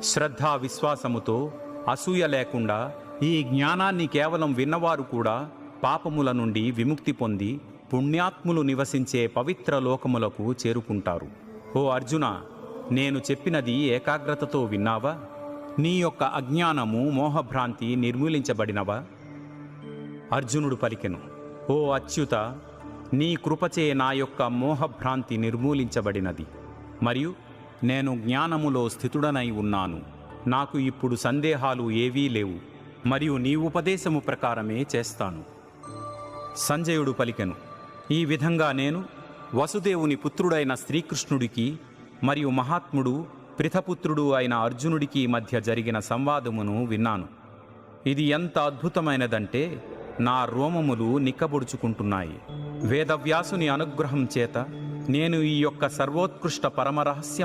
శ్రద్ధా విశ్వాసముతో అసూయ లేకుండా ఈ జ్ఞానాన్ని కేవలం విన్నవారు కూడా పాపముల నుండి విముక్తి పొంది పుణ్యాత్ములు నివసించే పవిత్ర లోకములకు చేరుకుంటారు. ఓ అర్జున, నేను చెప్పినది ఏకాగ్రతతో విన్నావా? నీ యొక్క అజ్ఞానము మోహభ్రాంతి నిర్మూలించబడినవా? అర్జునుడు పలికెను, ఓ అచ్యుత, నీ కృపచే నా యొక్క మోహభ్రాంతి నిర్మూలించబడినది, మరియు నేను జ్ఞానములో స్థితుడనై ఉన్నాను. నాకు ఇప్పుడు సందేహాలు ఏవీ లేవు, మరియు నీ ఉపదేశము ప్రకారమే చేస్తాను. సంజయుడు పలికెను, ఈ విధంగా నేను వసుదేవుని పుత్రుడైన శ్రీకృష్ణుడికి మరియు మహాత్ముడు పృథపుత్రుడు అయిన అర్జునుడికి మధ్య జరిగిన సంవాదమును విన్నాను. ఇది ఎంత అద్భుతమైనదంటే నా రోమములు నిక్కబొడుచుకుంటున్నాయి. వేదవ్యాసుని అనుగ్రహం చేత నేను ఈ యొక్క సర్వోత్కృష్ట పరమరహస్య